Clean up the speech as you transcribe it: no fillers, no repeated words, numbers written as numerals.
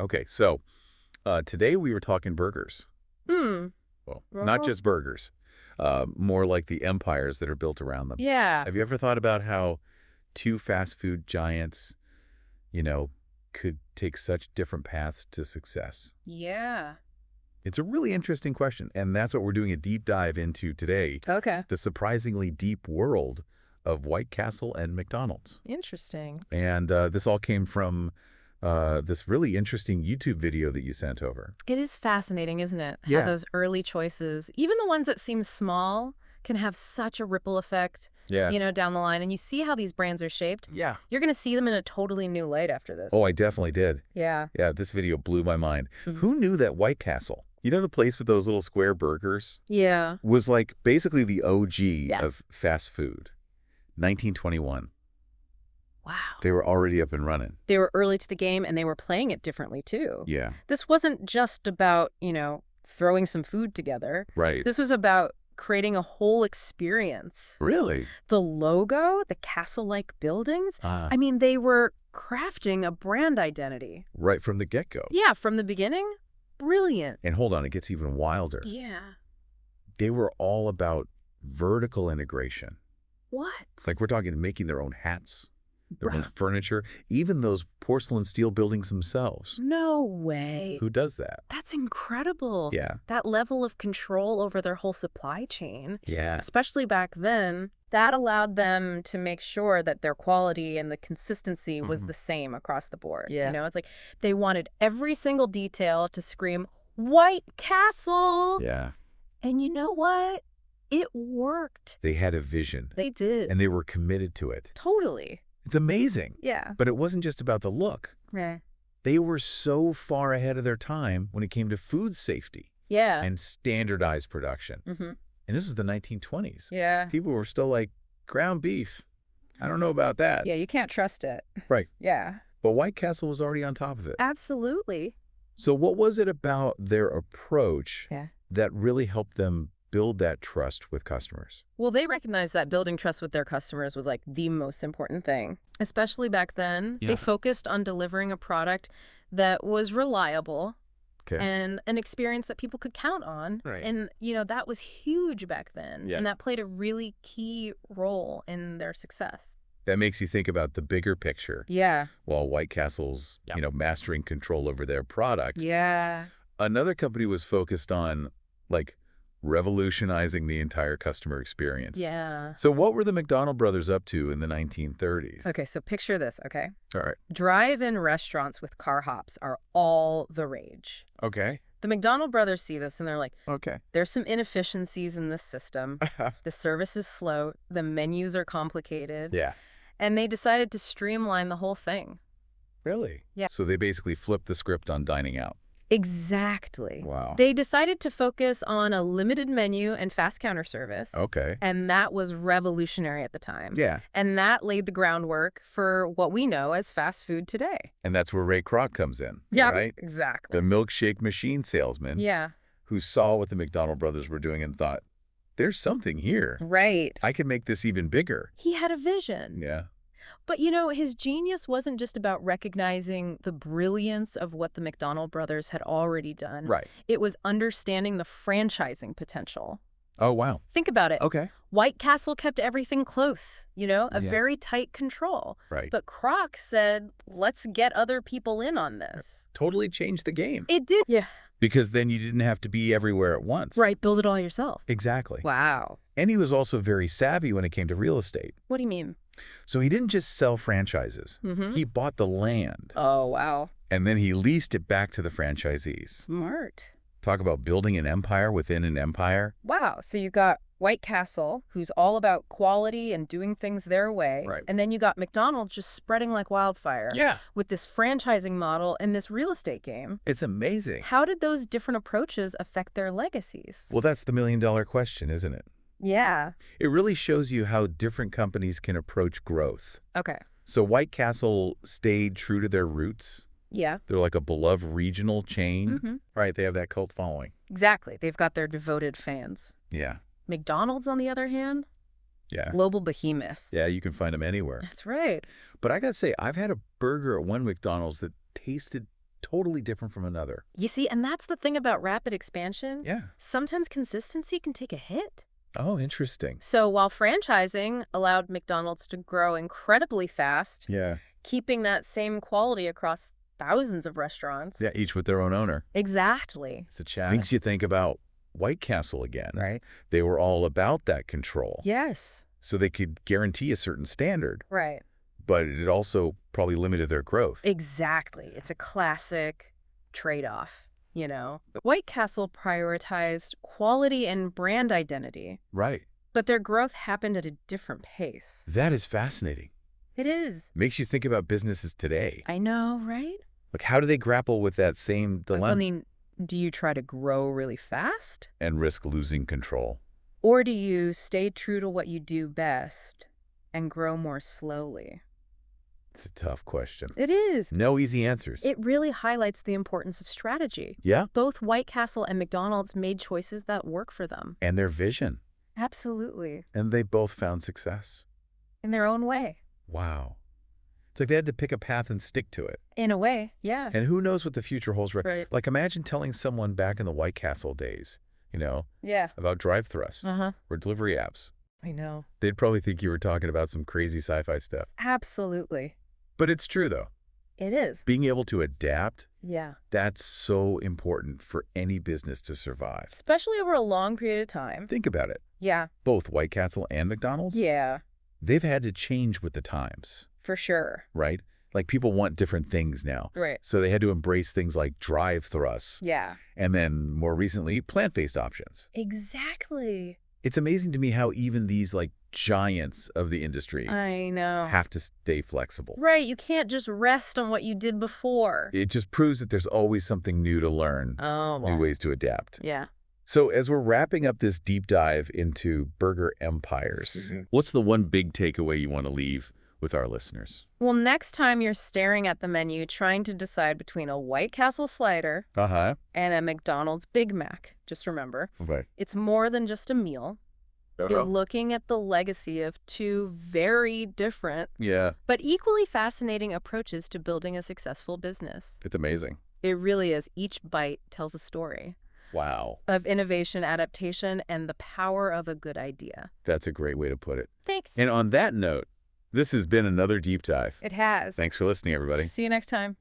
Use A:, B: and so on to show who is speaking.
A: Okay, so today we were talking burgers.
B: Hmm.
A: Well, not
B: Well,
A: just burgers, more like the empires that are built around them.
B: yeah.
A: Have you ever thought about how two fast food giants, you know, could take such different paths to success?
B: Yeah.
A: It's a really interesting question, and that's what we're doing a deep dive into today,
B: Okay.
A: the surprisingly deep world of White Castle and McDonald's.
B: Interesting.
A: And this all came from this really interesting YouTube video that you sent over.
B: It is fascinating, isn't it? How
A: Yeah.
B: those early choices, even the ones that seem small, can have such a ripple effect,
A: Yeah.
B: down the line. And you see how these brands are shaped.
A: Yeah.
B: You're going to see them in a totally new light after this.
A: Oh, I definitely did.
B: Yeah.
A: Yeah, this video blew my mind.
B: Mhm.
A: Who knew that White Castle, the place with those little square burgers,
B: Yeah.
A: was like basically the OG
B: Yeah.
A: of fast food? 1921.
B: Wow.
A: They were already up and running.
B: They were early to the game and they were playing it differently too.
A: Yeah,
B: This wasn't just about, throwing some food together.
A: right.
B: This was about creating a whole experience.
A: Really?
B: The logo, the castle-like buildings, I mean, they were crafting a brand identity.
A: Right from the get-go.
B: Yeah, from the beginning, brilliant.
A: And hold on, it gets even wilder.
B: Yeah.
A: They were all about vertical integration.
B: What?
A: Like we're talking making their own hats, their own
B: Bruh.
A: furniture, even those porcelain steel buildings themselves.
B: No way.
A: Who does that?
B: That's incredible.
A: Yeah.
B: That level of control over their whole supply chain,
A: Yeah.
B: especially back then, that allowed them to make sure that their quality and the consistency was the same across the board.
C: Yeah.
B: It's like they wanted every single detail to scream, White Castle!
A: Yeah.
B: And you know what? It worked.
A: They had a vision,
B: They did.
A: and they were committed to it.
B: Totally.
A: It's amazing.
B: Yeah.
A: But it wasn't just about the look.
B: Right.
A: They were so far ahead of their time when it came to food safety
B: Yeah.
A: and standardized production.
B: Mm-hmm.
A: And this is the 1920s.
B: Yeah.
A: People were still like, ground beef. I don't know about that.
B: Yeah, you can't trust it.
A: Right.
B: Yeah.
A: But White Castle was already on top of it.
B: Absolutely.
A: So what was it about their approach
B: Yeah.
A: that really helped them build that trust with customers?
B: Well, they recognized that building trust with their customers was like the most important thing. Especially back then,
A: Yeah.
B: they focused on delivering a product that was reliable
A: Okay.
B: and an experience that people could count on.
A: Right.
B: And, that was huge back then.
A: Yeah.
B: And that played a really key role in their success.
A: That makes you think about the bigger picture.
B: Yeah.
A: While White Castle's, mastering control over their product,
B: Yeah.
A: another company was focused on, like, revolutionizing the entire customer experience.
B: Yeah.
A: So what were the McDonald brothers up to in the 1930s?
B: Okay, so picture this, okay?
A: All right.
B: Drive-in restaurants with car hops are all the rage.
A: Okay.
B: The McDonald brothers see this and they're like,
A: Okay.
B: there's some inefficiencies in this system. The service is slow. The menus are complicated.
A: Yeah.
B: And they decided to streamline the whole thing.
A: Really?
B: Yeah.
A: So they basically flipped the script on dining out.
B: Exactly.
A: Wow.
B: They decided to focus on a limited menu and fast counter service.
A: Okay.
B: And that was revolutionary at the time.
A: Yeah.
B: And that laid the groundwork for what we know as fast food today.
A: And that's where Ray Kroc comes in.
B: Yeah,
A: Right?
B: exactly.
A: The milkshake machine salesman
B: Yeah,
A: who saw what the McDonald brothers were doing and thought, there's something here.
B: right.
A: I can make this even bigger.
B: He had a vision.
A: Yeah.
B: But, his genius wasn't just about recognizing the brilliance of what the McDonald brothers had already done.
A: Right.
B: It was understanding the franchising potential.
A: Oh, wow.
B: Think about it.
A: Okay.
B: White Castle kept everything close, a
A: Yeah.
B: very tight control.
A: Right.
B: But Kroc said, let's get other people in on this.
A: Totally changed the game.
B: It did. Yeah.
A: Because then you didn't have to be everywhere at once.
B: Right. Build it all yourself.
A: Exactly.
B: Wow.
A: And he was also very savvy when it came to real estate.
B: What do you mean?
A: So he didn't just sell franchises.
B: Mm-hmm.
A: He bought the land,
B: Oh, wow.
A: and then he leased it back to the franchisees.
B: Smart.
A: Talk about building an empire within an empire.
B: Wow. So you got White Castle, who's all about quality and doing things their way.
A: Right.
B: And then you got McDonald's just spreading like wildfire.
A: Yeah.
B: With this franchising model and this real estate game.
A: It's amazing.
B: How did those different approaches affect their legacies?
A: Well, that's the million-dollar question, isn't it?
B: Yeah.
A: It really shows you how different companies can approach growth.
B: Okay.
A: So White Castle stayed true to their roots.
B: Yeah.
A: They're like a beloved regional chain.
B: Mm-hmm.
A: Right, they have that cult following.
B: Exactly. They've got their devoted fans.
A: Yeah.
B: McDonald's, on the other hand,
A: Yeah.
B: global behemoth.
A: Yeah, you can find them anywhere.
B: That's right.
A: But I gotta say, I've had a burger at one McDonald's that tasted totally different from another.
B: You see, and that's the thing about rapid expansion.
A: Yeah.
B: Sometimes consistency can take a hit.
A: Oh, interesting.
B: So while franchising allowed McDonald's to grow incredibly fast,
A: Yeah.
B: keeping that same quality across thousands of restaurants.
A: Yeah, each with their own owner.
B: Exactly.
A: It's a challenge. Makes you think about White Castle again.
B: Right.
A: They were all about that control.
B: Yes.
A: So they could guarantee a certain standard,
B: Right.
A: but it also probably limited their growth.
B: Exactly. It's a classic trade-off, you know. White Castle prioritized quality and brand identity,
A: Right.
B: but their growth happened at a different pace.
A: That is fascinating.
B: It is.
A: Makes you think about businesses today.
B: I know, right?
A: Like, how do they grapple with that same dilemma
B: I mean, do you try to grow really fast?
A: and risk losing control?
B: Or do you stay true to what you do best and grow more slowly?
A: It's a tough question.
B: It is.
A: No easy answers.
B: It really highlights the importance of strategy.
A: Yeah.
B: Both White Castle and McDonald's made choices that work for them.
A: And their vision.
B: Absolutely.
A: And they both found success.
B: In their own way.
A: Wow. It's like they had to pick a path and stick to it.
B: In a way, yeah.
A: And who knows what the future holds.
B: Right.
A: Like, imagine telling someone back in the White Castle days,
B: Yeah.
A: about drive-thrus or delivery apps.
B: I know.
A: They'd probably think you were talking about some crazy sci-fi stuff.
B: Absolutely.
A: But it's true, though.
B: It is.
A: Being able to adapt,
B: Yeah.
A: that's so important for any business to survive.
B: Especially over a long period of time.
A: Think about it.
B: Yeah.
A: Both White Castle and McDonald's,
B: Yeah.
A: they've had to change with the times,
B: For sure.
A: right? Like, people want different things now.
B: Right.
A: So they had to embrace things like drive-thrus
B: Yeah.
A: and then, more recently, plant-based options.
B: Exactly.
A: It's amazing to me how even these, like, giants of the industry
B: I know.
A: have to stay flexible.
B: Right. You can't just rest on what you did before.
A: It just proves that there's always something new to learn,
B: Oh,
A: new ways to adapt.
B: Yeah.
A: So as we're wrapping up this deep dive into burger empires, what's the one big takeaway you want to leave with our listeners?
B: Well, next time you're staring at the menu trying to decide between a White Castle slider
A: Uh-huh.
B: and a McDonald's Big Mac, just remember,
A: Right.
B: it's more than just a meal. You're looking at the legacy of two very different
A: Yeah,
B: but equally fascinating approaches to building a successful business.
A: it's amazing.
B: It really is. Each bite tells a story
A: Wow.
B: of innovation, adaptation, and the power of a good idea.
A: That's a great way to put it.
B: Thanks.
A: And on that note, this has been another deep dive.
B: It has.
A: Thanks for listening, everybody.
B: See you next time.